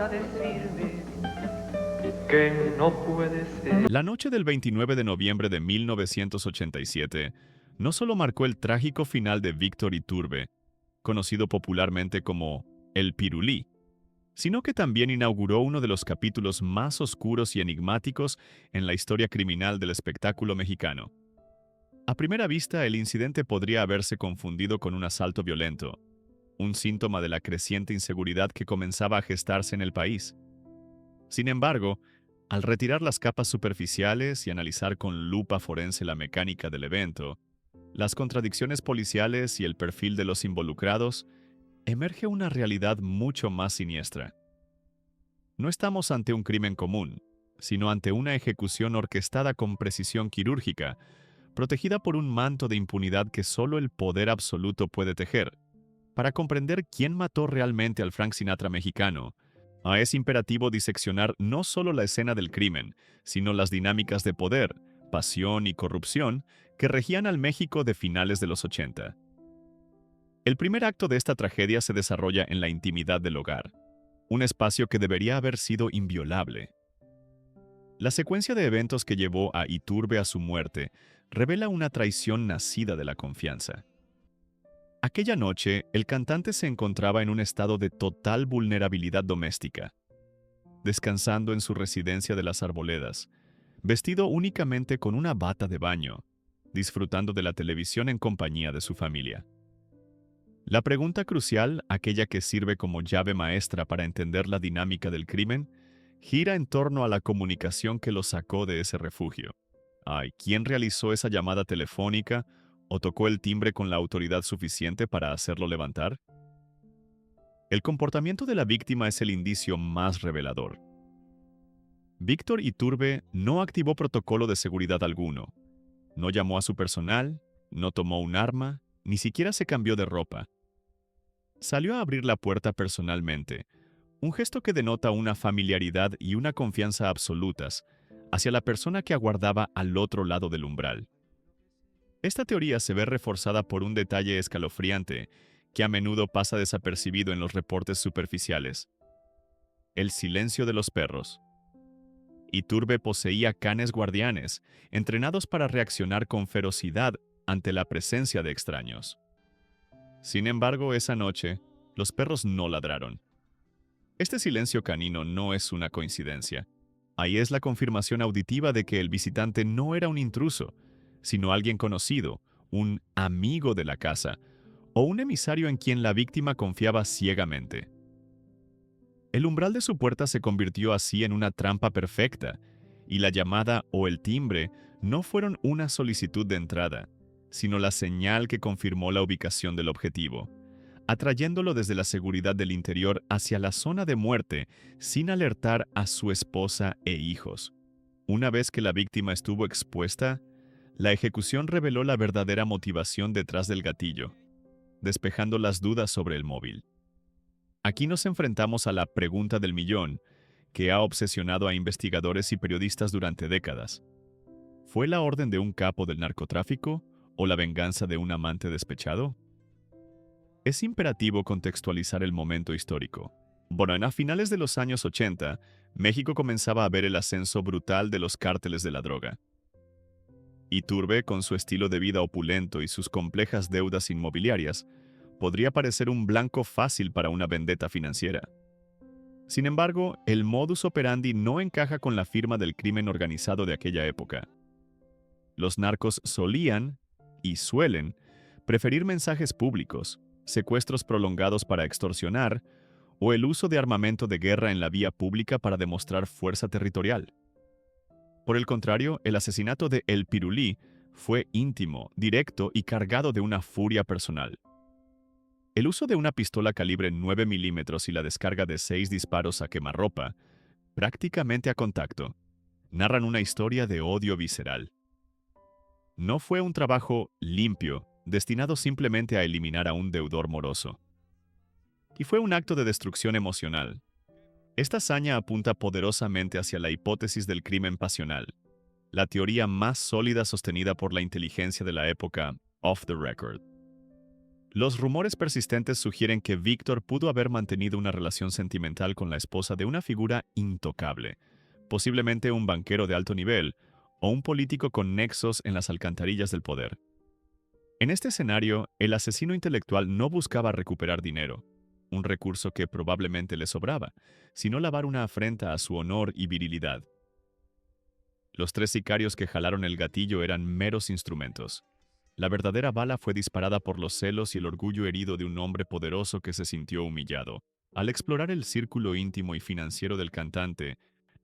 para decirme que no puede ser. La noche del 29 de noviembre de 1987 no solo marcó el trágico final de Víctor Iturbe, conocido popularmente como El Pirulí, sino que también inauguró uno de los capítulos más oscuros y enigmáticos en la historia criminal del espectáculo mexicano. A primera vista, el incidente podría haberse confundido con un asalto violento, un síntoma de la creciente inseguridad que comenzaba a gestarse en el país. Sin embargo, al retirar las capas superficiales y analizar con lupa forense la mecánica del evento, las contradicciones policiales y el perfil de los involucrados, emerge una realidad mucho más siniestra. No estamos ante un crimen común, sino ante una ejecución orquestada con precisión quirúrgica, protegida por un manto de impunidad que solo el poder absoluto puede tejer. Para comprender quién mató realmente al Frank Sinatra mexicano, es imperativo diseccionar no solo la escena del crimen, sino las dinámicas de poder, pasión y corrupción que regían al México de finales de los 80. El primer acto de esta tragedia se desarrolla en la intimidad del hogar, un espacio que debería haber sido inviolable. La secuencia de eventos que llevó a Iturbe a su muerte revela una traición nacida de la confianza. Aquella noche, el cantante se encontraba en un estado de total vulnerabilidad doméstica, descansando en su residencia de las Arboledas, vestido únicamente con una bata de baño, disfrutando de la televisión en compañía de su familia. La pregunta crucial, aquella que sirve como llave maestra para entender la dinámica del crimen, gira en torno a la comunicación que lo sacó de ese refugio. ¿Quién realizó esa llamada telefónica o tocó el timbre con la autoridad suficiente para hacerlo levantar? El comportamiento de la víctima es el indicio más revelador. Víctor Iturbe no activó protocolo de seguridad alguno, no llamó a su personal, no tomó un arma, ni siquiera se cambió de ropa. Salió a abrir la puerta personalmente, un gesto que denota una familiaridad y una confianza absolutas hacia la persona que aguardaba al otro lado del umbral. Esta teoría se ve reforzada por un detalle escalofriante que a menudo pasa desapercibido en los reportes superficiales: el silencio de los perros. Iturbe poseía canes guardianes, entrenados para reaccionar con ferocidad ante la presencia de extraños. Sin embargo, esa noche, los perros no ladraron. Este silencio canino no es una coincidencia. Ahí es la confirmación auditiva de que el visitante no era un intruso, sino alguien conocido, un amigo de la casa, o un emisario en quien la víctima confiaba ciegamente. El umbral de su puerta se convirtió así en una trampa perfecta, y la llamada o el timbre no fueron una solicitud de entrada, sino la señal que confirmó la ubicación del objetivo, atrayéndolo desde la seguridad del interior hacia la zona de muerte sin alertar a su esposa e hijos. Una vez que la víctima estuvo expuesta, la ejecución reveló la verdadera motivación detrás del gatillo, despejando las dudas sobre el móvil. Aquí nos enfrentamos a la pregunta del millón, que ha obsesionado a investigadores y periodistas durante décadas. ¿Fue la orden de un capo del narcotráfico o la venganza de un amante despechado? Es imperativo contextualizar el momento histórico. A finales de los años 80, México comenzaba a ver el ascenso brutal de los cárteles de la droga. Iturbe, con su estilo de vida opulento y sus complejas deudas inmobiliarias, podría parecer un blanco fácil para una vendetta financiera. Sin embargo, el modus operandi no encaja con la firma del crimen organizado de aquella época. Los narcos solían, y suelen, preferir mensajes públicos, secuestros prolongados para extorsionar, o el uso de armamento de guerra en la vía pública para demostrar fuerza territorial. Por el contrario, el asesinato de El Pirulí fue íntimo, directo y cargado de una furia personal. El uso de una pistola calibre 9 milímetros y la descarga de 6 disparos a quemarropa, prácticamente a contacto, narran una historia de odio visceral. No fue un trabajo limpio, destinado simplemente a eliminar a un deudor moroso. Y fue un acto de destrucción emocional. Esta hazaña apunta poderosamente hacia la hipótesis del crimen pasional, la teoría más sólida sostenida por la inteligencia de la época off the record. Los rumores persistentes sugieren que Víctor pudo haber mantenido una relación sentimental con la esposa de una figura intocable, posiblemente un banquero de alto nivel o un político con nexos en las alcantarillas del poder. En este escenario, el asesino intelectual no buscaba recuperar dinero, un recurso que probablemente le sobraba, sino lavar una afrenta a su honor y virilidad. Los tres sicarios que jalaron el gatillo eran meros instrumentos. La verdadera bala fue disparada por los celos y el orgullo herido de un hombre poderoso que se sintió humillado. Al explorar el círculo íntimo y financiero del cantante,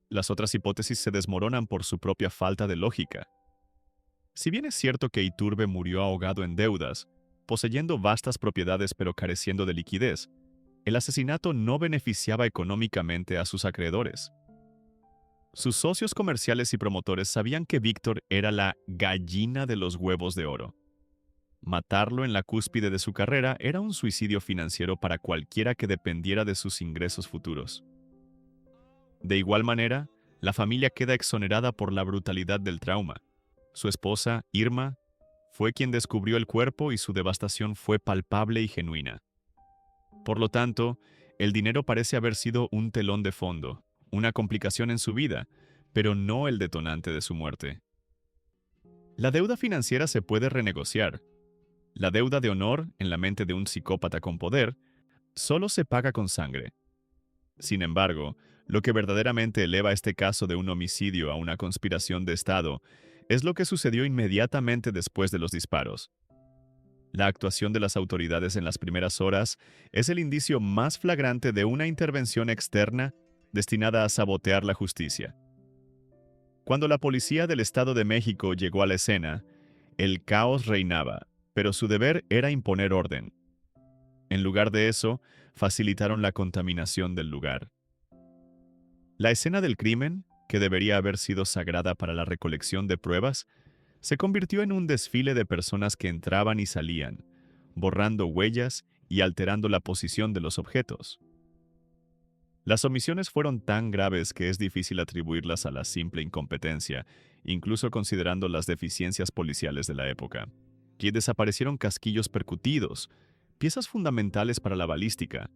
las otras hipótesis se desmoronan por su propia falta de lógica. Si bien es cierto que Iturbe murió ahogado en deudas, poseyendo vastas propiedades pero careciendo de liquidez, el asesinato no beneficiaba económicamente a sus acreedores. Sus socios comerciales y promotores sabían que Víctor era la gallina de los huevos de oro. Matarlo en la cúspide de su carrera era un suicidio financiero para cualquiera que dependiera de sus ingresos futuros. De igual manera, la familia queda exonerada por la brutalidad del trauma. Su esposa, Irma, fue quien descubrió el cuerpo y su devastación fue palpable y genuina. Por lo tanto, el dinero parece haber sido un telón de fondo, una complicación en su vida, pero no el detonante de su muerte. La deuda financiera se puede renegociar. La deuda de honor, en la mente de un psicópata con poder, solo se paga con sangre. Sin embargo, lo que verdaderamente eleva este caso de un homicidio a una conspiración de Estado es lo que sucedió inmediatamente después de los disparos. La actuación de las autoridades en las primeras horas es el indicio más flagrante de una intervención externa destinada a sabotear la justicia. Cuando la policía del Estado de México llegó a la escena, el caos reinaba, pero su deber era imponer orden. En lugar de eso, facilitaron la contaminación del lugar. La escena del crimen, que debería haber sido sagrada para la recolección de pruebas, se convirtió en un desfile de personas que entraban y salían, borrando huellas y alterando la posición de los objetos. Las omisiones fueron tan graves que es difícil atribuirlas a la simple incompetencia, incluso considerando las deficiencias policiales de la época. Que desaparecieron casquillos percutidos, piezas fundamentales para la balística.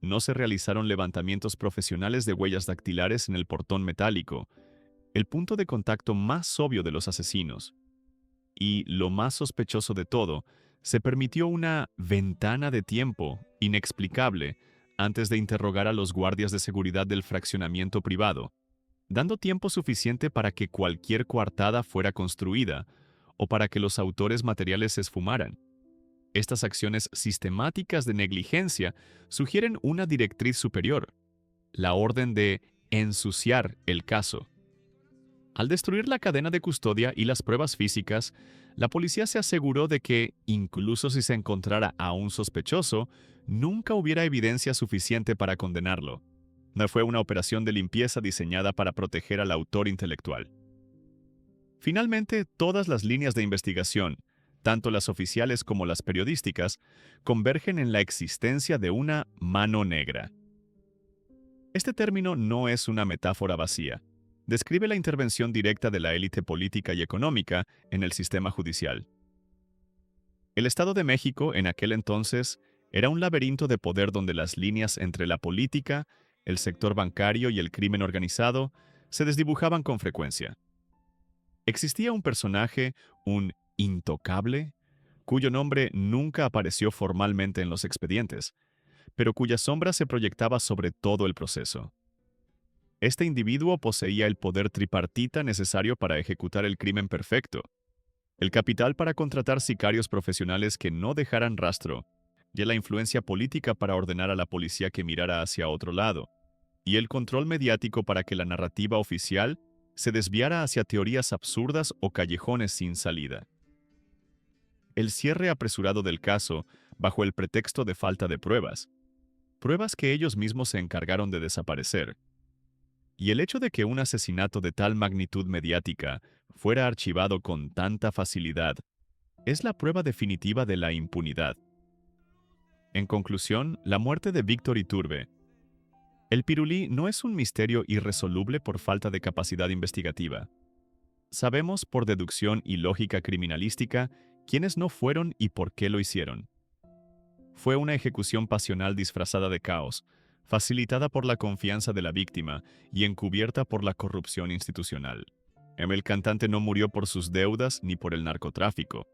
No se realizaron levantamientos profesionales de huellas dactilares en el portón metálico, el punto de contacto más obvio de los asesinos. Y, lo más sospechoso de todo, se permitió una ventana de tiempo inexplicable antes de interrogar a los guardias de seguridad del fraccionamiento privado, dando tiempo suficiente para que cualquier coartada fuera construida o para que los autores materiales se esfumaran. Estas acciones sistemáticas de negligencia sugieren una directriz superior, la orden de ensuciar el caso. Al destruir la cadena de custodia y las pruebas físicas, la policía se aseguró de que, incluso si se encontrara a un sospechoso, nunca hubiera evidencia suficiente para condenarlo. No fue una operación de limpieza diseñada para proteger al autor intelectual. Finalmente, todas las líneas de investigación, tanto las oficiales como las periodísticas, convergen en la existencia de una mano negra. Este término no es una metáfora vacía. Describe la intervención directa de la élite política y económica en el sistema judicial. El Estado de México, en aquel entonces, era un laberinto de poder donde las líneas entre la política, el sector bancario y el crimen organizado se desdibujaban con frecuencia. Existía un personaje, un intocable, cuyo nombre nunca apareció formalmente en los expedientes, pero cuya sombra se proyectaba sobre todo el proceso. Este individuo poseía el poder tripartita necesario para ejecutar el crimen perfecto, el capital para contratar sicarios profesionales que no dejaran rastro, y la influencia política para ordenar a la policía que mirara hacia otro lado, y el control mediático para que la narrativa oficial se desviara hacia teorías absurdas o callejones sin salida. El cierre apresurado del caso, bajo el pretexto de falta de pruebas que ellos mismos se encargaron de desaparecer, y el hecho de que un asesinato de tal magnitud mediática fuera archivado con tanta facilidad es la prueba definitiva de la impunidad. En conclusión, la muerte de Víctor Iturbe. El pirulí no es un misterio irresoluble por falta de capacidad investigativa. Sabemos por deducción y lógica criminalística quiénes no fueron y por qué lo hicieron. Fue una ejecución pasional disfrazada de caos, facilitada por la confianza de la víctima y encubierta por la corrupción institucional. El cantante no murió por sus deudas ni por el narcotráfico.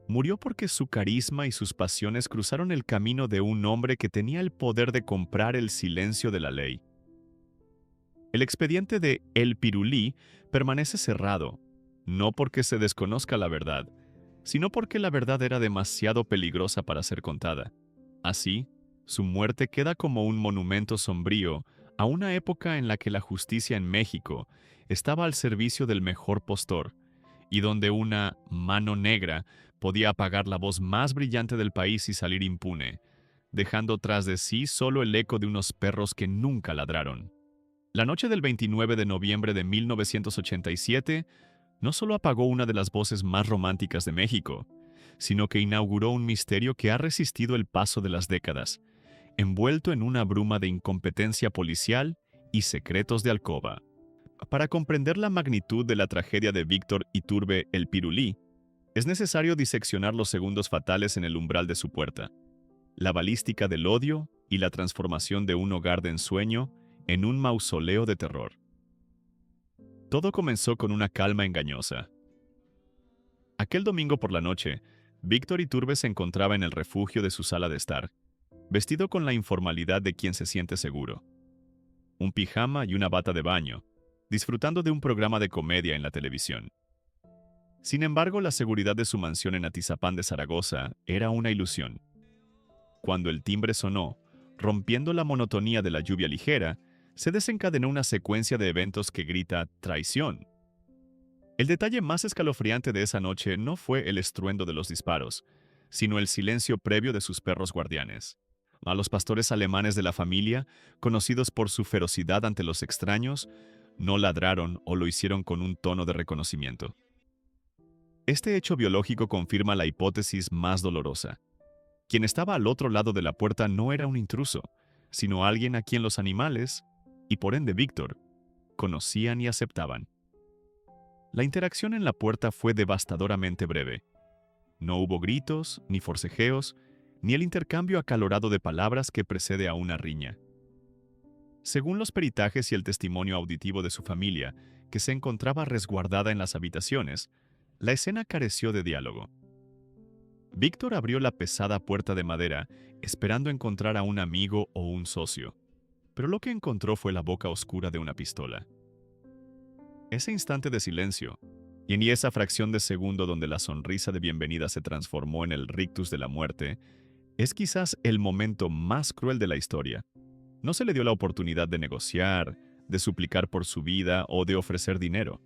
Murió porque su carisma y sus pasiones cruzaron el camino de un hombre que tenía el poder de comprar el silencio de la ley. El expediente de El Pirulí permanece cerrado, no porque se desconozca la verdad, sino porque la verdad era demasiado peligrosa para ser contada. Así, su muerte queda como un monumento sombrío a una época en la que la justicia en México estaba al servicio del mejor postor, y donde una mano negra podía apagar la voz más brillante del país y salir impune, dejando tras de sí solo el eco de unos perros que nunca ladraron. La noche del 29 de noviembre de 1987 no solo apagó una de las voces más románticas de México, sino que inauguró un misterio que ha resistido el paso de las décadas, envuelto en una bruma de incompetencia policial y secretos de alcoba. Para comprender la magnitud de la tragedia de Víctor Iturbe El Pirulí, es necesario diseccionar los segundos fatales en el umbral de su puerta, la balística del odio y la transformación de un hogar de ensueño en un mausoleo de terror. Todo comenzó con una calma engañosa. Aquel domingo por la noche, Víctor Iturbe se encontraba en el refugio de su sala de estar, vestido con la informalidad de quien se siente seguro. Un pijama y una bata de baño, disfrutando de un programa de comedia en la televisión. Sin embargo, la seguridad de su mansión en Atizapán de Zaragoza era una ilusión. Cuando el timbre sonó, rompiendo la monotonía de la lluvia ligera, se desencadenó una secuencia de eventos que grita traición. El detalle más escalofriante de esa noche no fue el estruendo de los disparos, sino el silencio previo de sus perros guardianes. A los pastores alemanes de la familia, conocidos por su ferocidad ante los extraños, no ladraron o lo hicieron con un tono de reconocimiento. Este hecho biológico confirma la hipótesis más dolorosa. Quien estaba al otro lado de la puerta no era un intruso, sino alguien a quien los animales, y por ende Víctor, conocían y aceptaban. La interacción en la puerta fue devastadoramente breve. No hubo gritos, ni forcejeos, ni el intercambio acalorado de palabras que precede a una riña. Según los peritajes y el testimonio auditivo de su familia, que se encontraba resguardada en las habitaciones, la escena careció de diálogo. Víctor abrió la pesada puerta de madera, esperando encontrar a un amigo o un socio, pero lo que encontró fue la boca oscura de una pistola. Ese instante de silencio, y en esa fracción de segundo donde la sonrisa de bienvenida se transformó en el rictus de la muerte, es quizás el momento más cruel de la historia. No se le dio la oportunidad de negociar, de suplicar por su vida o de ofrecer dinero.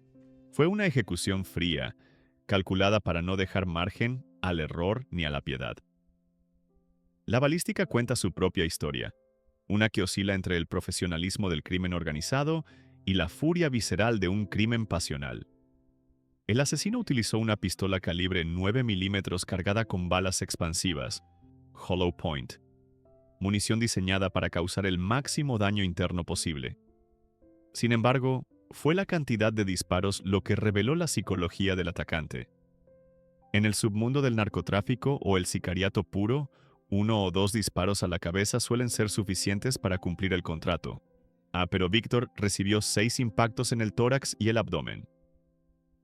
Fue una ejecución fría, calculada para no dejar margen al error ni a la piedad. La balística cuenta su propia historia, una que oscila entre el profesionalismo del crimen organizado y la furia visceral de un crimen pasional. El asesino utilizó una pistola calibre 9 milímetros cargada con balas expansivas, hollow point, munición diseñada para causar el máximo daño interno posible. Sin embargo, fue la cantidad de disparos lo que reveló la psicología del atacante. En el submundo del narcotráfico o el sicariato puro, 1 o 2 disparos a la cabeza suelen ser suficientes para cumplir el contrato. Pero Víctor recibió 6 impactos en el tórax y el abdomen.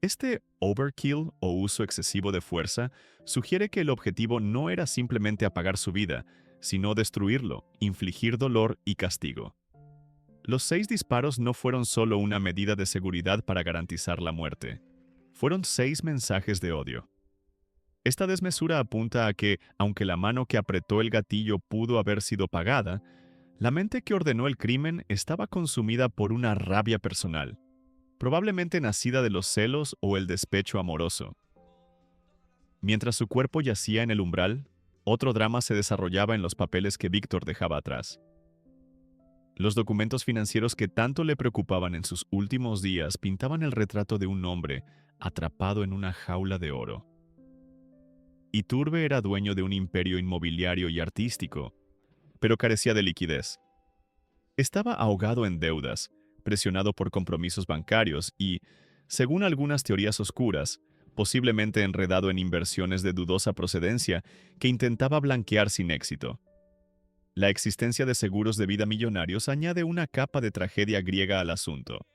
Este overkill o uso excesivo de fuerza sugiere que el objetivo no era simplemente apagar su vida, sino destruirlo, infligir dolor y castigo. Los 6 disparos no fueron solo una medida de seguridad para garantizar la muerte. Fueron 6 mensajes de odio. Esta desmesura apunta a que, aunque la mano que apretó el gatillo pudo haber sido pagada, la mente que ordenó el crimen estaba consumida por una rabia personal, probablemente nacida de los celos o el despecho amoroso. Mientras su cuerpo yacía en el umbral, otro drama se desarrollaba en los papeles que Víctor dejaba atrás. Los documentos financieros que tanto le preocupaban en sus últimos días pintaban el retrato de un hombre atrapado en una jaula de oro. Iturbe era dueño de un imperio inmobiliario y artístico, pero carecía de liquidez. Estaba ahogado en deudas, presionado por compromisos bancarios y, según algunas teorías oscuras, posiblemente enredado en inversiones de dudosa procedencia que intentaba blanquear sin éxito. La existencia de seguros de vida millonarios añade una capa de tragedia griega al asunto.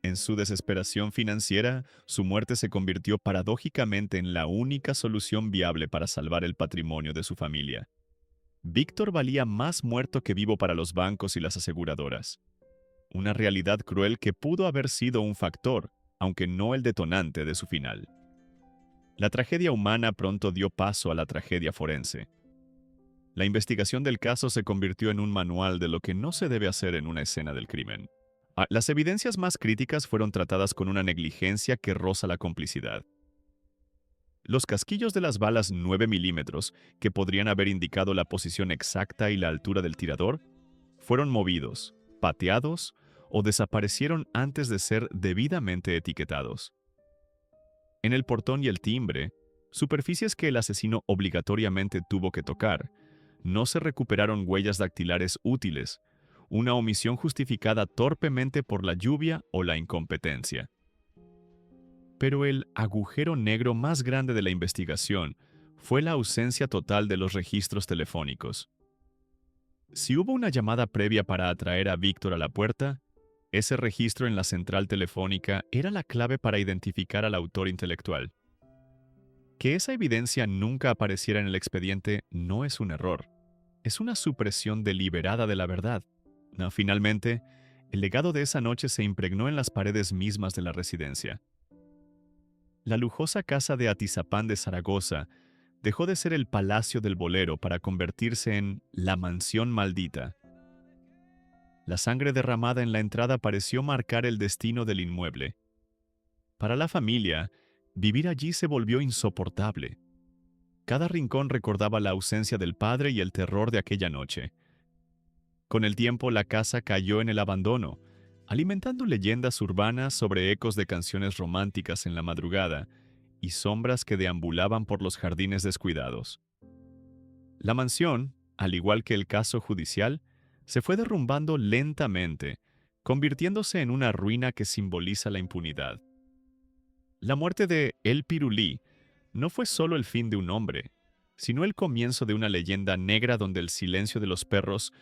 En su desesperación financiera, su muerte se convirtió paradójicamente en la única solución viable para salvar el patrimonio de su familia. Víctor valía más muerto que vivo para los bancos y las aseguradoras. Una realidad cruel que pudo haber sido un factor, aunque no el detonante de su final. La tragedia humana pronto dio paso a la tragedia forense. La investigación del caso se convirtió en un manual de lo que no se debe hacer en una escena del crimen. Las evidencias más críticas fueron tratadas con una negligencia que roza la complicidad. Los casquillos de las balas 9 milímetros, que podrían haber indicado la posición exacta y la altura del tirador, fueron movidos, pateados o desaparecieron antes de ser debidamente etiquetados. En el portón y el timbre, superficies que el asesino obligatoriamente tuvo que tocar, no se recuperaron huellas dactilares útiles, una omisión justificada torpemente por la lluvia o la incompetencia. Pero el agujero negro más grande de la investigación fue la ausencia total de los registros telefónicos. Si hubo una llamada previa para atraer a Víctor a la puerta, ese registro en la central telefónica era la clave para identificar al autor intelectual. Que esa evidencia nunca apareciera en el expediente no es un error, es una supresión deliberada de la verdad. No, finalmente, el legado de esa noche se impregnó en las paredes mismas de la residencia. La lujosa casa de Atizapán de Zaragoza dejó de ser el palacio del bolero para convertirse en la mansión maldita. La sangre derramada en la entrada pareció marcar el destino del inmueble. Para la familia, vivir allí se volvió insoportable. Cada rincón recordaba la ausencia del padre y el terror de aquella noche. Con el tiempo, la casa cayó en el abandono, alimentando leyendas urbanas sobre ecos de canciones románticas en la madrugada y sombras que deambulaban por los jardines descuidados. La mansión, al igual que el caso judicial, se fue derrumbando lentamente, convirtiéndose en una ruina que simboliza la impunidad. La muerte de El Pirulí no fue solo el fin de un hombre, sino el comienzo de una leyenda negra donde el silencio de los perros,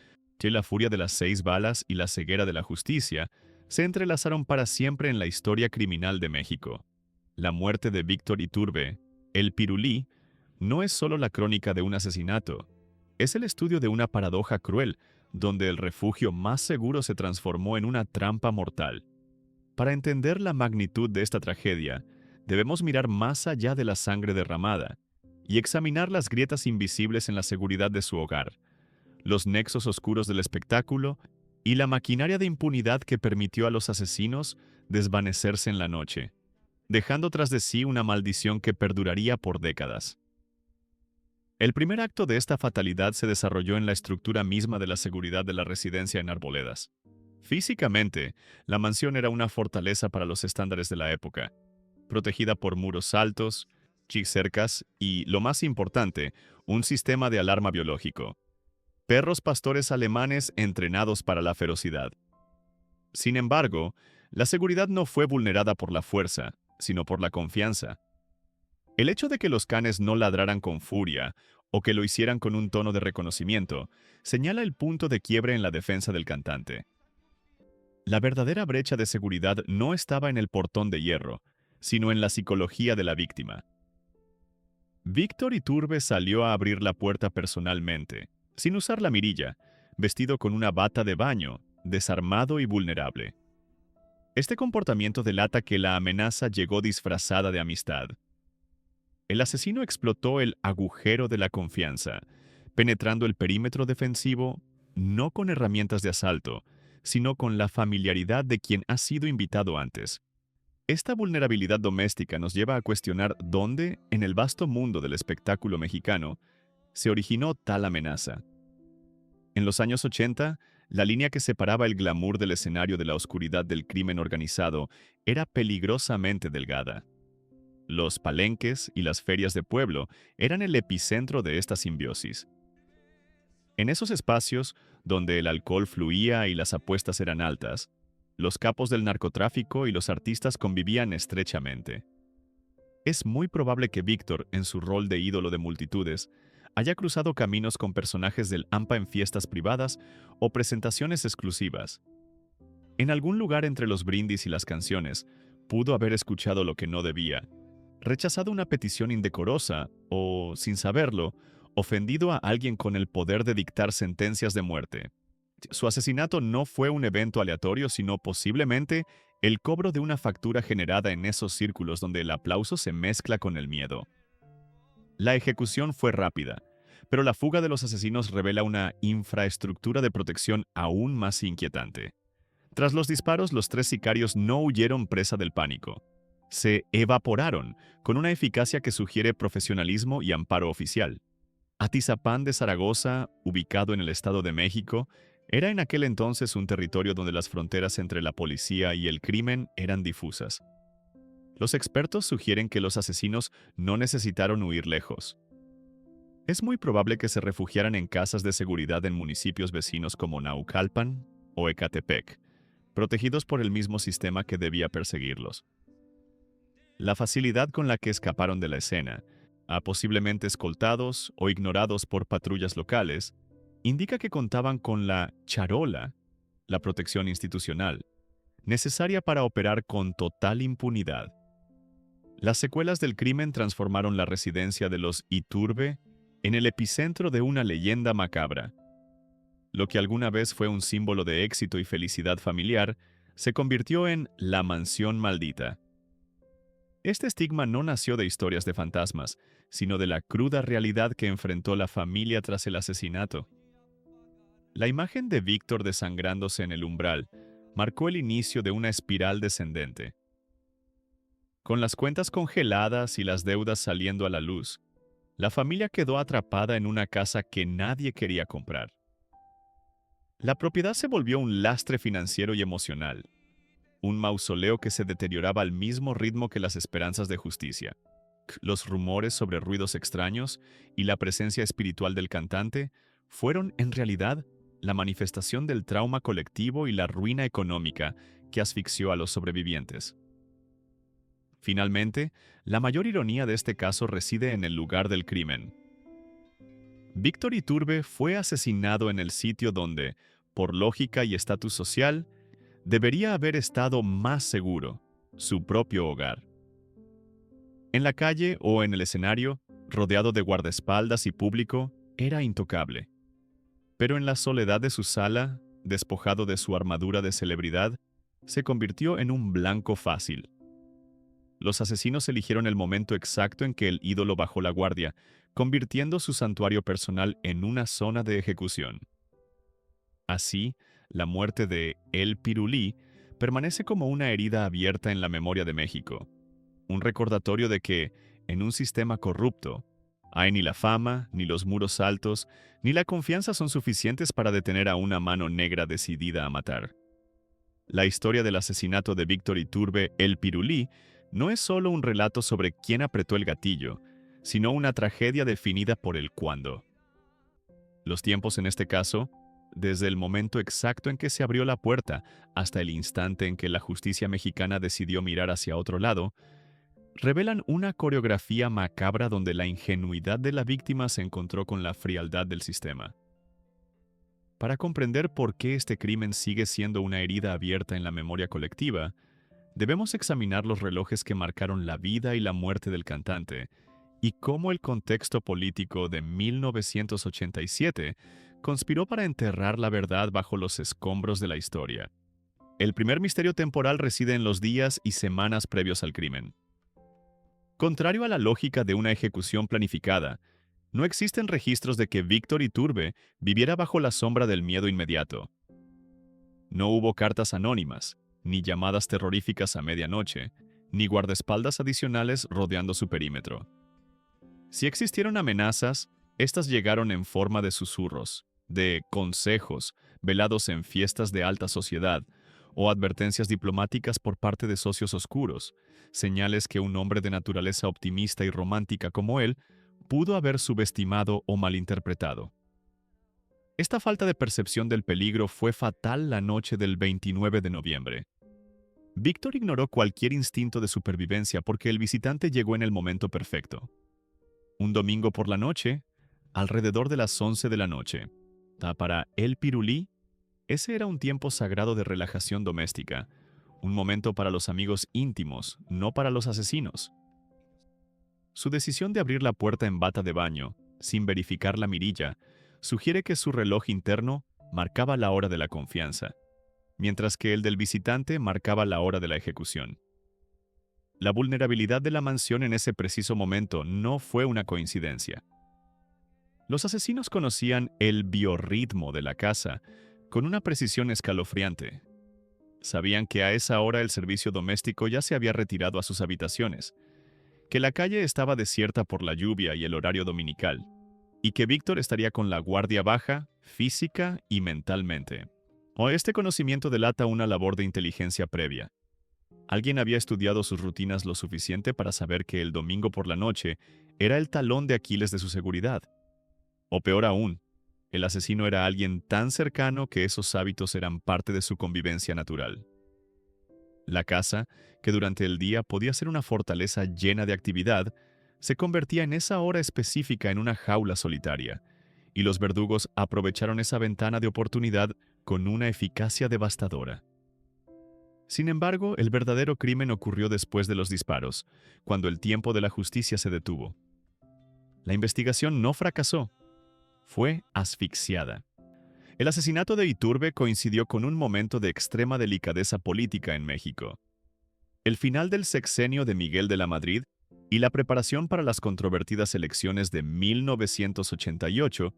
la furia de las 6 balas y la ceguera de la justicia se entrelazaron para siempre en la historia criminal de México. La muerte de Víctor Iturbe, El Pirulí, no es solo la crónica de un asesinato, es el estudio de una paradoja cruel, donde el refugio más seguro se transformó en una trampa mortal. Para entender la magnitud de esta tragedia, debemos mirar más allá de la sangre derramada y examinar las grietas invisibles en la seguridad de su hogar, los nexos oscuros del espectáculo y la maquinaria de impunidad que permitió a los asesinos desvanecerse en la noche, dejando tras de sí una maldición que perduraría por décadas. El primer acto de esta fatalidad se desarrolló en la estructura misma de la seguridad de la residencia en Arboledas. Físicamente, la mansión era una fortaleza para los estándares de la época, protegida por muros altos, cercas y, lo más importante, un sistema de alarma biológico. Perros pastores alemanes entrenados para la ferocidad. Sin embargo, la seguridad no fue vulnerada por la fuerza, sino por la confianza. El hecho de que los canes no ladraran con furia o que lo hicieran con un tono de reconocimiento señala el punto de quiebre en la defensa del cantante. La verdadera brecha de seguridad no estaba en el portón de hierro, sino en la psicología de la víctima. Víctor Iturbe salió a abrir la puerta personalmente, sin usar la mirilla, vestido con una bata de baño, desarmado y vulnerable. Este comportamiento delata que la amenaza llegó disfrazada de amistad. El asesino explotó el agujero de la confianza, penetrando el perímetro defensivo no con herramientas de asalto, sino con la familiaridad de quien ha sido invitado antes. Esta vulnerabilidad doméstica nos lleva a cuestionar dónde, en el vasto mundo del espectáculo mexicano, se originó tal amenaza. En los años 80, la línea que separaba el glamour del escenario de la oscuridad del crimen organizado era peligrosamente delgada. Los palenques y las ferias de pueblo eran el epicentro de esta simbiosis. En esos espacios, donde el alcohol fluía y las apuestas eran altas, los capos del narcotráfico y los artistas convivían estrechamente. Es muy probable que Víctor, en su rol de ídolo de multitudes, haya cruzado caminos con personajes del AMPA en fiestas privadas o presentaciones exclusivas. En algún lugar entre los brindis y las canciones, pudo haber escuchado lo que no debía, rechazado una petición indecorosa o, sin saberlo, ofendido a alguien con el poder de dictar sentencias de muerte. Su asesinato no fue un evento aleatorio, sino posiblemente el cobro de una factura generada en esos círculos donde el aplauso se mezcla con el miedo. La ejecución fue rápida, pero la fuga de los asesinos revela una infraestructura de protección aún más inquietante. Tras los disparos, los 3 sicarios no huyeron presa del pánico. Se evaporaron, con una eficacia que sugiere profesionalismo y amparo oficial. Atizapán de Zaragoza, ubicado en el Estado de México, era en aquel entonces un territorio donde las fronteras entre la policía y el crimen eran difusas. Los expertos sugieren que los asesinos no necesitaron huir lejos. Es muy probable que se refugiaran en casas de seguridad en municipios vecinos como Naucalpan o Ecatepec, protegidos por el mismo sistema que debía perseguirlos. La facilidad con la que escaparon de la escena, posiblemente escoltados o ignorados por patrullas locales, indica que contaban con la charola, la protección institucional, necesaria para operar con total impunidad. Las secuelas del crimen transformaron la residencia de los Iturbe en el epicentro de una leyenda macabra. Lo que alguna vez fue un símbolo de éxito y felicidad familiar, se convirtió en la mansión maldita. Este estigma no nació de historias de fantasmas, sino de la cruda realidad que enfrentó la familia tras el asesinato. La imagen de Víctor desangrándose en el umbral marcó el inicio de una espiral descendente. Con las cuentas congeladas y las deudas saliendo a la luz, la familia quedó atrapada en una casa que nadie quería comprar. La propiedad se volvió un lastre financiero y emocional, un mausoleo que se deterioraba al mismo ritmo que las esperanzas de justicia. Los rumores sobre ruidos extraños y la presencia espiritual del cantante fueron, en realidad, la manifestación del trauma colectivo y la ruina económica que asfixió a los sobrevivientes. Finalmente, la mayor ironía de este caso reside en el lugar del crimen. Víctor Iturbe fue asesinado en el sitio donde, por lógica y estatus social, debería haber estado más seguro, su propio hogar. En la calle o en el escenario, rodeado de guardaespaldas y público, era intocable. Pero en la soledad de su sala, despojado de su armadura de celebridad, se convirtió en un blanco fácil. Los asesinos eligieron el momento exacto en que el ídolo bajó la guardia, convirtiendo su santuario personal en una zona de ejecución. Así, la muerte de El Pirulí permanece como una herida abierta en la memoria de México, un recordatorio de que, en un sistema corrupto, ni la fama, ni los muros altos, ni la confianza son suficientes para detener a una mano negra decidida a matar. La historia del asesinato de Víctor Iturbe El Pirulí no es solo un relato sobre quién apretó el gatillo, sino una tragedia definida por el cuándo. Los tiempos en este caso, desde el momento exacto en que se abrió la puerta hasta el instante en que la justicia mexicana decidió mirar hacia otro lado, revelan una coreografía macabra donde la ingenuidad de la víctima se encontró con la frialdad del sistema. Para comprender por qué este crimen sigue siendo una herida abierta en la memoria colectiva, debemos examinar los relojes que marcaron la vida y la muerte del cantante y cómo el contexto político de 1987 conspiró para enterrar la verdad bajo los escombros de la historia. El primer misterio temporal reside en los días y semanas previos al crimen. Contrario a la lógica de una ejecución planificada, no existen registros de que Víctor Iturbe viviera bajo la sombra del miedo inmediato. No hubo cartas anónimas, ni llamadas terroríficas a medianoche, ni guardaespaldas adicionales rodeando su perímetro. Si existieron amenazas, estas llegaron en forma de susurros, de consejos velados en fiestas de alta sociedad, o advertencias diplomáticas por parte de socios oscuros, señales que un hombre de naturaleza optimista y romántica como él pudo haber subestimado o malinterpretado. Esta falta de percepción del peligro fue fatal la noche del 29 de noviembre. Víctor ignoró cualquier instinto de supervivencia porque el visitante llegó en el momento perfecto. Un domingo por la noche, alrededor de las 11 de la noche. Para El Pirulí, ese era un tiempo sagrado de relajación doméstica, un momento para los amigos íntimos, no para los asesinos. Su decisión de abrir la puerta en bata de baño, sin verificar la mirilla, sugiere que su reloj interno marcaba la hora de la confianza, mientras que el del visitante marcaba la hora de la ejecución. La vulnerabilidad de la mansión en ese preciso momento no fue una coincidencia. Los asesinos conocían el biorritmo de la casa con una precisión escalofriante. Sabían que a esa hora el servicio doméstico ya se había retirado a sus habitaciones, que la calle estaba desierta por la lluvia y el horario dominical, y que Víctor estaría con la guardia baja, física y mentalmente. Este conocimiento delata una labor de inteligencia previa. Alguien había estudiado sus rutinas lo suficiente para saber que el domingo por la noche era el talón de Aquiles de su seguridad. O peor aún, el asesino era alguien tan cercano que esos hábitos eran parte de su convivencia natural. La casa, que durante el día podía ser una fortaleza llena de actividad, se convertía en esa hora específica en una jaula solitaria, y los verdugos aprovecharon esa ventana de oportunidad con una eficacia devastadora. Sin embargo, el verdadero crimen ocurrió después de los disparos, cuando el tiempo de la justicia se detuvo. La investigación no fracasó, fue asfixiada. El asesinato de Iturbe coincidió con un momento de extrema delicadeza política en México. El final del sexenio de Miguel de la Madrid y la preparación para las controvertidas elecciones de 1988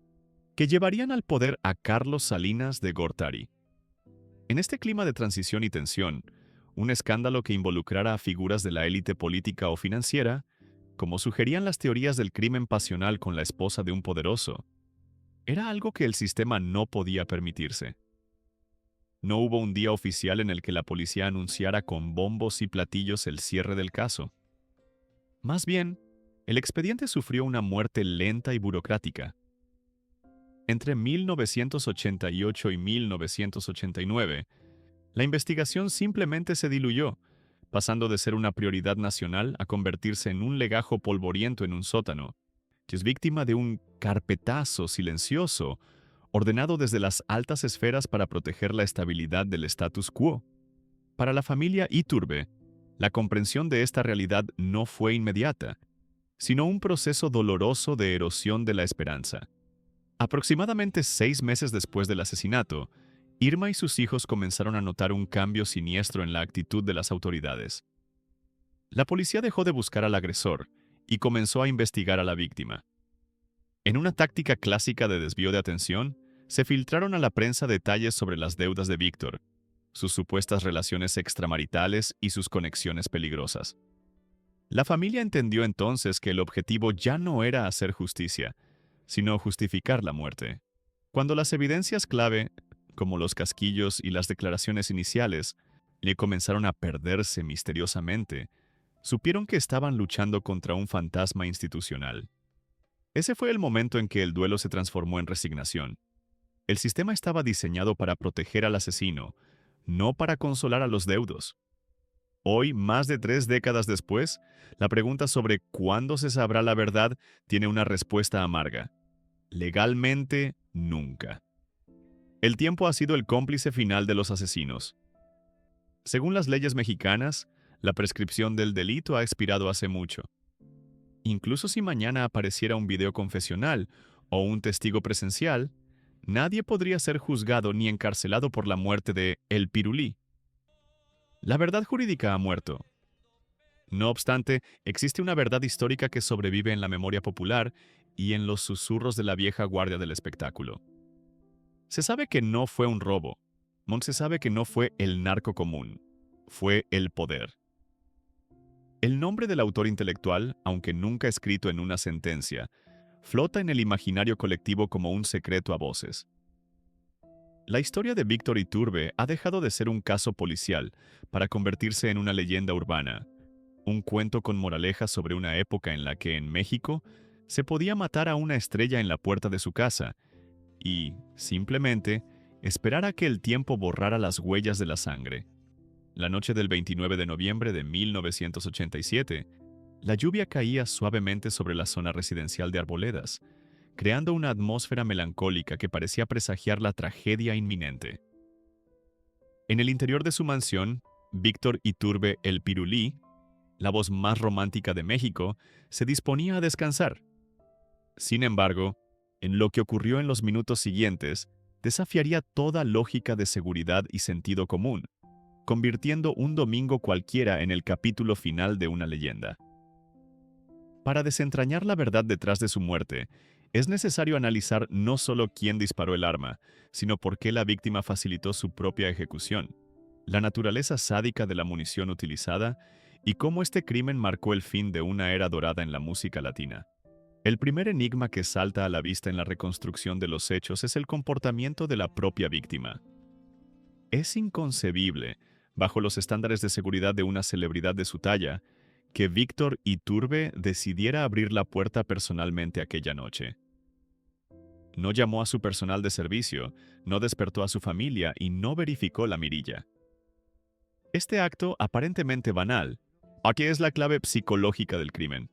que llevarían al poder a Carlos Salinas de Gortari. En este clima de transición y tensión, un escándalo que involucrara a figuras de la élite política o financiera, como sugerían las teorías del crimen pasional con la esposa de un poderoso, era algo que el sistema no podía permitirse. No hubo un día oficial en el que la policía anunciara con bombos y platillos el cierre del caso. Más bien, el expediente sufrió una muerte lenta y burocrática. Entre 1988 y 1989, la investigación simplemente se diluyó, pasando de ser una prioridad nacional a convertirse en un legajo polvoriento en un sótano, que es víctima de un carpetazo silencioso, ordenado desde las altas esferas para proteger la estabilidad del status quo. Para la familia Iturbe, la comprensión de esta realidad no fue inmediata, sino un proceso doloroso de erosión de la esperanza. Aproximadamente 6 meses después del asesinato, Irma y sus hijos comenzaron a notar un cambio siniestro en la actitud de las autoridades. La policía dejó de buscar al agresor y comenzó a investigar a la víctima. En una táctica clásica de desvío de atención, se filtraron a la prensa detalles sobre las deudas de Víctor, sus supuestas relaciones extramaritales y sus conexiones peligrosas. La familia entendió entonces que el objetivo ya no era hacer justicia, sino justificar la muerte. Cuando las evidencias clave, como los casquillos y las declaraciones iniciales, le comenzaron a perderse misteriosamente, supieron que estaban luchando contra un fantasma institucional. Ese fue el momento en que el duelo se transformó en resignación. El sistema estaba diseñado para proteger al asesino, no para consolar a los deudos. Hoy, más de 3 décadas después, la pregunta sobre cuándo se sabrá la verdad tiene una respuesta amarga. Legalmente, nunca. El tiempo ha sido el cómplice final de los asesinos. Según las leyes mexicanas, la prescripción del delito ha expirado hace mucho. Incluso si mañana apareciera un video confesional o un testigo presencial, nadie podría ser juzgado ni encarcelado por la muerte de El Pirulí. La verdad jurídica ha muerto. No obstante, existe una verdad histórica que sobrevive en la memoria popular y en los susurros de la vieja guardia del espectáculo. Se sabe que no fue un robo. Se sabe que no fue el narco común. Fue el poder. El nombre del autor intelectual, aunque nunca escrito en una sentencia, flota en el imaginario colectivo como un secreto a voces. La historia de Víctor Iturbe ha dejado de ser un caso policial para convertirse en una leyenda urbana, un cuento con moraleja sobre una época en la que en México se podía matar a una estrella en la puerta de su casa y, simplemente, esperar a que el tiempo borrara las huellas de la sangre. La noche del 29 de noviembre de 1987, la lluvia caía suavemente sobre la zona residencial de Arboledas, creando una atmósfera melancólica que parecía presagiar la tragedia inminente. En el interior de su mansión, Víctor Iturbe El Pirulí, la voz más romántica de México, se disponía a descansar. Sin embargo, en lo que ocurrió en los minutos siguientes, desafiaría toda lógica de seguridad y sentido común, convirtiendo un domingo cualquiera en el capítulo final de una leyenda. Para desentrañar la verdad detrás de su muerte, es necesario analizar no solo quién disparó el arma, sino por qué la víctima facilitó su propia ejecución, la naturaleza sádica de la munición utilizada y cómo este crimen marcó el fin de una era dorada en la música latina. El primer enigma que salta a la vista en la reconstrucción de los hechos es el comportamiento de la propia víctima. Es inconcebible, bajo los estándares de seguridad de una celebridad de su talla, que Víctor Iturbe decidiera abrir la puerta personalmente aquella noche. No llamó a su personal de servicio, no despertó a su familia y no verificó la mirilla. Este acto, aparentemente banal, aquí es la clave psicológica del crimen.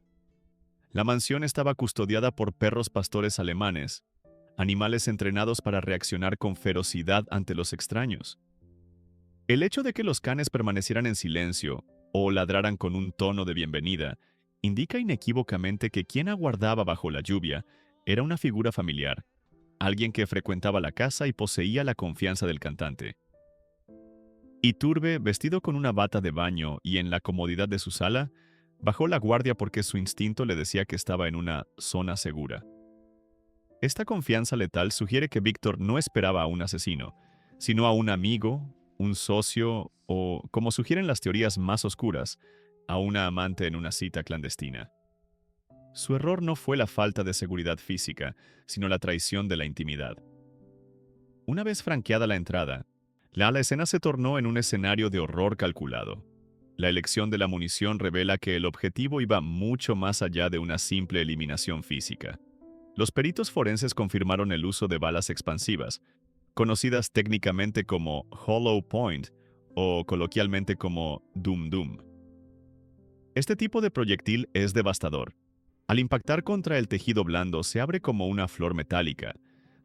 La mansión estaba custodiada por perros pastores alemanes, animales entrenados para reaccionar con ferocidad ante los extraños. El hecho de que los canes permanecieran en silencio o ladraran con un tono de bienvenida indica inequívocamente que quien aguardaba bajo la lluvia era una figura familiar, alguien que frecuentaba la casa y poseía la confianza del cantante. Iturbe, vestido con una bata de baño y en la comodidad de su sala, bajó la guardia porque su instinto le decía que estaba en una zona segura. Esta confianza letal sugiere que Víctor no esperaba a un asesino, sino a un amigo, un socio o, como sugieren las teorías más oscuras, a una amante en una cita clandestina. Su error no fue la falta de seguridad física, sino la traición de la intimidad. Una vez franqueada la entrada, la escena se tornó en un escenario de horror calculado. La elección de la munición revela que el objetivo iba mucho más allá de una simple eliminación física. Los peritos forenses confirmaron el uso de balas expansivas, conocidas técnicamente como hollow point o coloquialmente como dum dum. Este tipo de proyectil es devastador. Al impactar contra el tejido blando se abre como una flor metálica,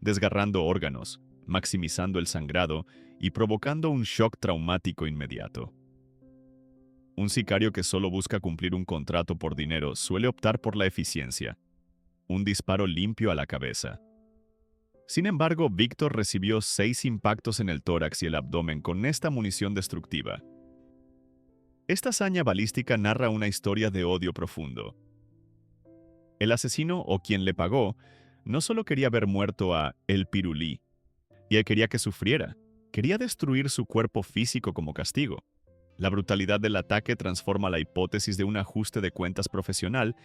desgarrando órganos, maximizando el sangrado y provocando un shock traumático inmediato. Un sicario que solo busca cumplir un contrato por dinero suele optar por la eficiencia. Un disparo limpio a la cabeza. Sin embargo, Víctor recibió 6 impactos en el tórax y el abdomen con esta munición destructiva. Esta hazaña balística narra una historia de odio profundo. El asesino o quien le pagó no solo quería ver muerto a El Pirulí, y él quería que sufriera, quería destruir su cuerpo físico como castigo. La brutalidad del ataque transforma la hipótesis de un ajuste de cuentas profesional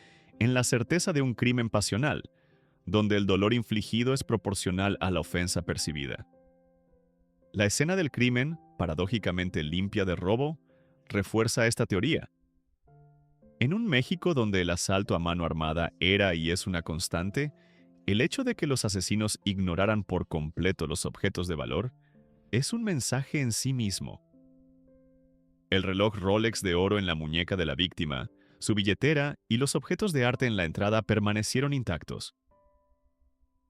en la certeza de un crimen pasional, donde el dolor infligido es proporcional a la ofensa percibida. La escena del crimen, paradójicamente limpia de robo, refuerza esta teoría. En un México donde el asalto a mano armada era y es una constante, el hecho de que los asesinos ignoraran por completo los objetos de valor es un mensaje en sí mismo. El reloj Rolex de oro en la muñeca de la víctima, su billetera y los objetos de arte en la entrada permanecieron intactos.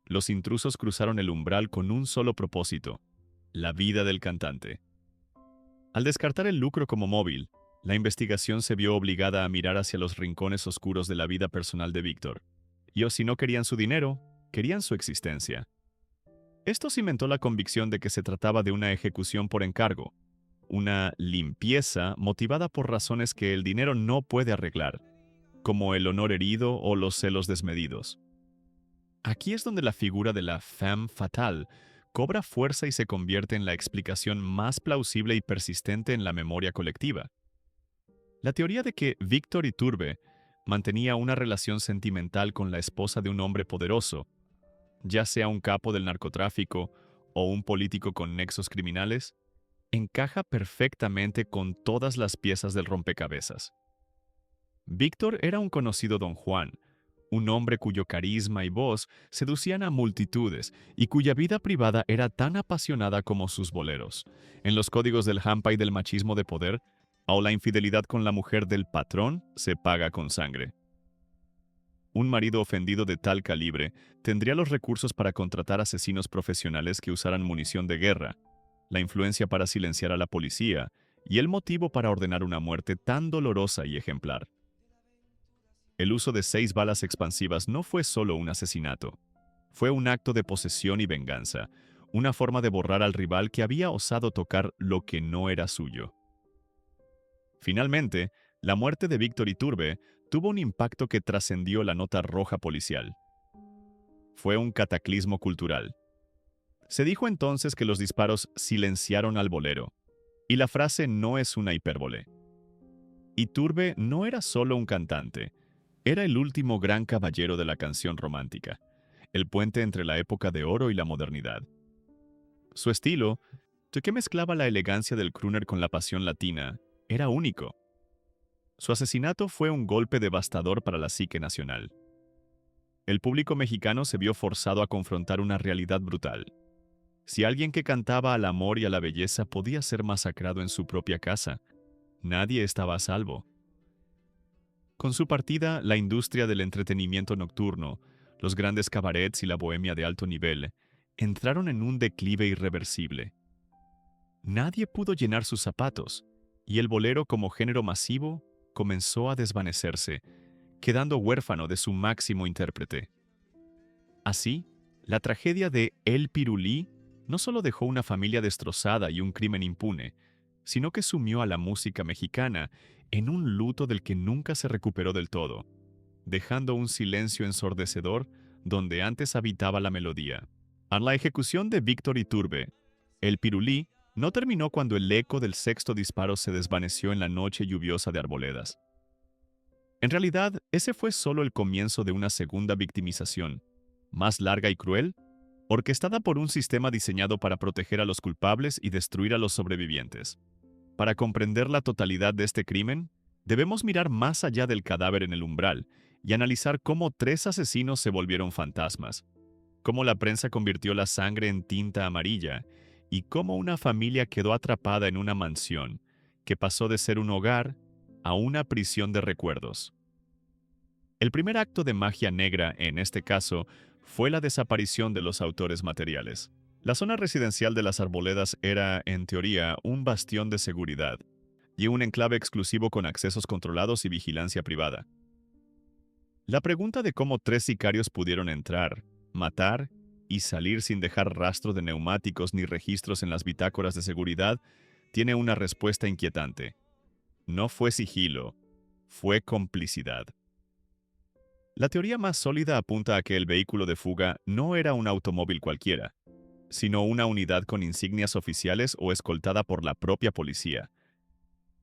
Los intrusos cruzaron el umbral con un solo propósito: la vida del cantante. Al descartar el lucro como móvil, la investigación se vio obligada a mirar hacia los rincones oscuros de la vida personal de Víctor. Y o si no querían su dinero, querían su existencia. Esto cimentó la convicción de que se trataba de una ejecución por encargo, una limpieza motivada por razones que el dinero no puede arreglar, como el honor herido o los celos desmedidos. Aquí es donde la figura de la femme fatale cobra fuerza y se convierte en la explicación más plausible y persistente en la memoria colectiva. La teoría de que Víctor Iturbe mantenía una relación sentimental con la esposa de un hombre poderoso, ya sea un capo del narcotráfico o un político con nexos criminales, encaja perfectamente con todas las piezas del rompecabezas. Víctor era un conocido don Juan, un hombre cuyo carisma y voz seducían a multitudes y cuya vida privada era tan apasionada como sus boleros. En los códigos del hampa y del machismo de poder, o la infidelidad con la mujer del patrón se paga con sangre. Un marido ofendido de tal calibre tendría los recursos para contratar asesinos profesionales que usaran munición de guerra, la influencia para silenciar a la policía y el motivo para ordenar una muerte tan dolorosa y ejemplar. El uso de 6 balas expansivas no fue solo un asesinato. Fue un acto de posesión y venganza, una forma de borrar al rival que había osado tocar lo que no era suyo. Finalmente, la muerte de Víctor Iturbe tuvo un impacto que trascendió la nota roja policial. Fue un cataclismo cultural. Se dijo entonces que los disparos silenciaron al bolero, y la frase no es una hipérbole. Iturbe no era solo un cantante, era el último gran caballero de la canción romántica, el puente entre la época de oro y la modernidad. Su estilo, que mezclaba la elegancia del crooner con la pasión latina, era único. Su asesinato fue un golpe devastador para la psique nacional. El público mexicano se vio forzado a confrontar una realidad brutal. Si alguien que cantaba al amor y a la belleza podía ser masacrado en su propia casa, nadie estaba a salvo. Con su partida, la industria del entretenimiento nocturno, los grandes cabarets y la bohemia de alto nivel entraron en un declive irreversible. Nadie pudo llenar sus zapatos, y el bolero como género masivo comenzó a desvanecerse, quedando huérfano de su máximo intérprete. Así, la tragedia de El Pirulí no solo dejó una familia destrozada y un crimen impune, sino que sumió a la música mexicana en un luto del que nunca se recuperó del todo, dejando un silencio ensordecedor donde antes habitaba la melodía. A la ejecución de Víctor Iturbe, El Pirulí no terminó cuando el eco del sexto disparo se desvaneció en la noche lluviosa de Arboledas. En realidad, ese fue solo el comienzo de una segunda victimización, más larga y cruel, orquestada por un sistema diseñado para proteger a los culpables y destruir a los sobrevivientes. Para comprender la totalidad de este crimen, debemos mirar más allá del cadáver en el umbral y analizar cómo 3 asesinos se volvieron fantasmas, cómo la prensa convirtió la sangre en tinta amarilla y cómo una familia quedó atrapada en una mansión que pasó de ser un hogar a una prisión de recuerdos. El primer acto de magia negra, en este caso, fue la desaparición de los autores materiales. La zona residencial de las Arboledas era, en teoría, un bastión de seguridad y un enclave exclusivo con accesos controlados y vigilancia privada. La pregunta de cómo 3 sicarios pudieron entrar, matar y salir sin dejar rastro de neumáticos ni registros en las bitácoras de seguridad tiene una respuesta inquietante. No fue sigilo, fue complicidad. La teoría más sólida apunta a que el vehículo de fuga no era un automóvil cualquiera, sino una unidad con insignias oficiales o escoltada por la propia policía.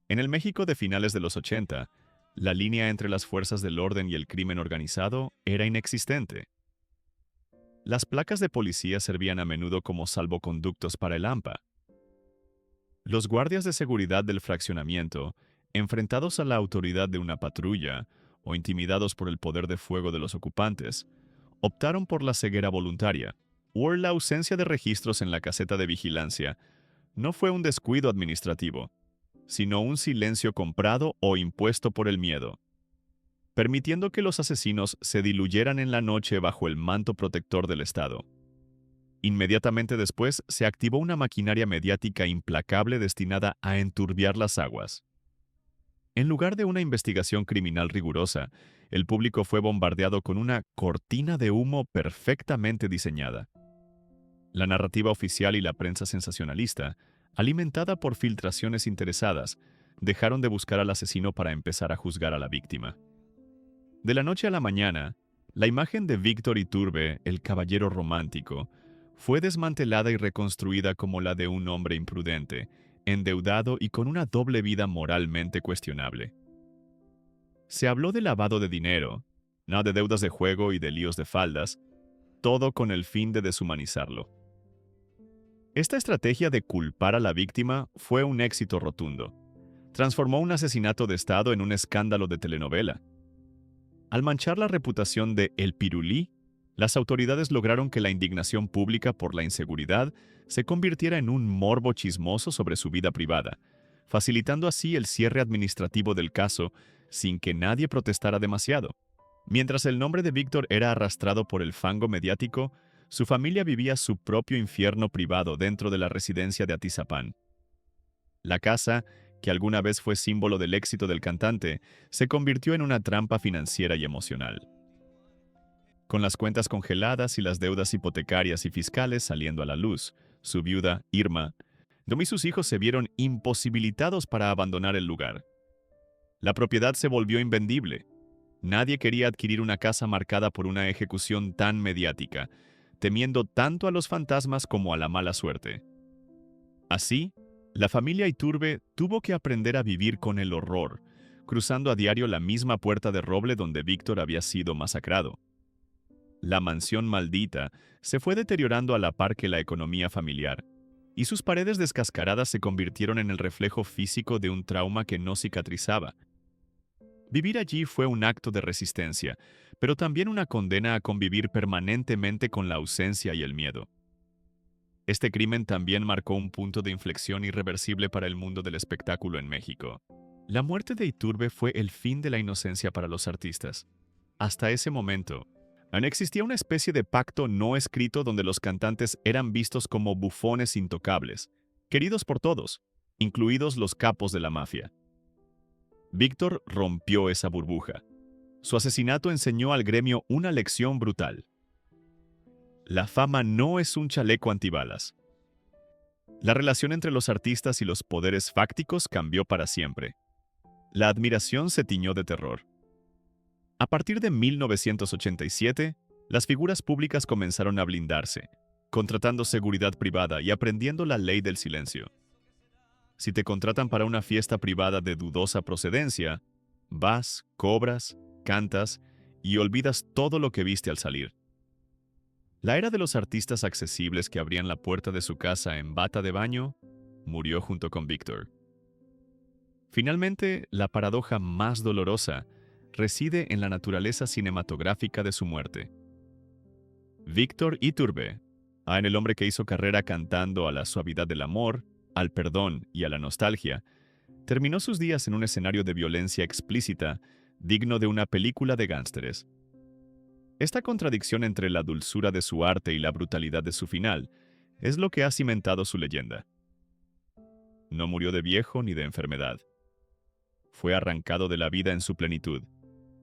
En el México de finales de los 80, la línea entre las fuerzas del orden y el crimen organizado era inexistente. Las placas de policía servían a menudo como salvoconductos para el AMPA. Los guardias de seguridad del fraccionamiento, enfrentados a la autoridad de una patrulla o intimidados por el poder de fuego de los ocupantes, optaron por la ceguera voluntaria, o la ausencia de registros en la caseta de vigilancia. No fue un descuido administrativo, sino un silencio comprado o impuesto por el miedo, permitiendo que los asesinos se diluyeran en la noche bajo el manto protector del Estado. Inmediatamente después se activó una maquinaria mediática implacable destinada a enturbiar las aguas. En lugar de una investigación criminal rigurosa, el público fue bombardeado con una cortina de humo perfectamente diseñada. La narrativa oficial y la prensa sensacionalista, alimentada por filtraciones interesadas, dejaron de buscar al asesino para empezar a juzgar a la víctima. De la noche a la mañana, la imagen de Víctor Iturbe, el caballero romántico, fue desmantelada y reconstruida como la de un hombre imprudente, endeudado y con una doble vida moralmente cuestionable. Se habló de lavado de dinero, no de deudas de juego y de líos de faldas, todo con el fin de deshumanizarlo. Esta estrategia de culpar a la víctima fue un éxito rotundo. Transformó un asesinato de Estado en un escándalo de telenovela. Al manchar la reputación de El Pirulí, las autoridades lograron que la indignación pública por la inseguridad se convirtiera en un morbo chismoso sobre su vida privada, facilitando así el cierre administrativo del caso sin que nadie protestara demasiado. Mientras el nombre de Víctor era arrastrado por el fango mediático, su familia vivía su propio infierno privado dentro de la residencia de Atizapán. La casa, que alguna vez fue símbolo del éxito del cantante, se convirtió en una trampa financiera y emocional. Con las cuentas congeladas y las deudas hipotecarias y fiscales saliendo a la luz, su viuda, Irma, Dom y sus hijos se vieron imposibilitados para abandonar el lugar. La propiedad se volvió invendible. Nadie quería adquirir una casa marcada por una ejecución tan mediática, temiendo tanto a los fantasmas como a la mala suerte. Así, la familia Iturbe tuvo que aprender a vivir con el horror, cruzando a diario la misma puerta de roble donde Víctor había sido masacrado. La mansión maldita se fue deteriorando a la par que la economía familiar, y sus paredes descascaradas se convirtieron en el reflejo físico de un trauma que no cicatrizaba. Vivir allí fue un acto de resistencia, pero también una condena a convivir permanentemente con la ausencia y el miedo. Este crimen también marcó un punto de inflexión irreversible para el mundo del espectáculo en México. La muerte de Iturbe fue el fin de la inocencia para los artistas. Hasta ese momento, existía una especie de pacto no escrito donde los cantantes eran vistos como bufones intocables, queridos por todos, incluidos los capos de la mafia. Víctor rompió esa burbuja. Su asesinato enseñó al gremio una lección brutal. La fama no es un chaleco antibalas. La relación entre los artistas y los poderes fácticos cambió para siempre. La admiración se tiñó de terror. A partir de 1987, las figuras públicas comenzaron a blindarse, contratando seguridad privada y aprendiendo la ley del silencio. Si te contratan para una fiesta privada de dudosa procedencia, vas, cobras, cantas y olvidas todo lo que viste al salir. La era de los artistas accesibles que abrían la puerta de su casa en bata de baño murió junto con Víctor. Finalmente, la paradoja más dolorosa reside en la naturaleza cinematográfica de su muerte. Víctor Iturbe, en el hombre que hizo carrera cantando a la suavidad del amor, al perdón y a la nostalgia, terminó sus días en un escenario de violencia explícita, digno de una película de gángsteres. Esta contradicción entre la dulzura de su arte y la brutalidad de su final es lo que ha cimentado su leyenda. No murió de viejo ni de enfermedad. Fue arrancado de la vida en su plenitud,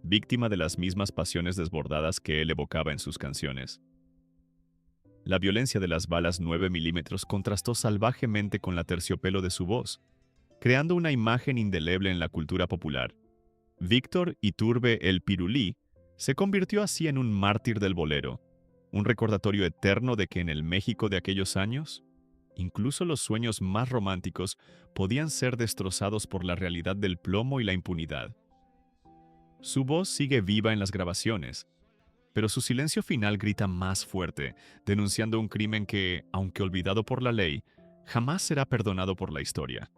víctima de las mismas pasiones desbordadas que él evocaba en sus canciones. La violencia de las balas 9 milímetros contrastó salvajemente con la terciopelo de su voz, creando una imagen indeleble en la cultura popular. Víctor Iturbe El Pirulí se convirtió así en un mártir del bolero, un recordatorio eterno de que en el México de aquellos años, incluso los sueños más románticos podían ser destrozados por la realidad del plomo y la impunidad. Su voz sigue viva en las grabaciones, pero su silencio final grita más fuerte, denunciando un crimen que, aunque olvidado por la ley, jamás será perdonado por la historia.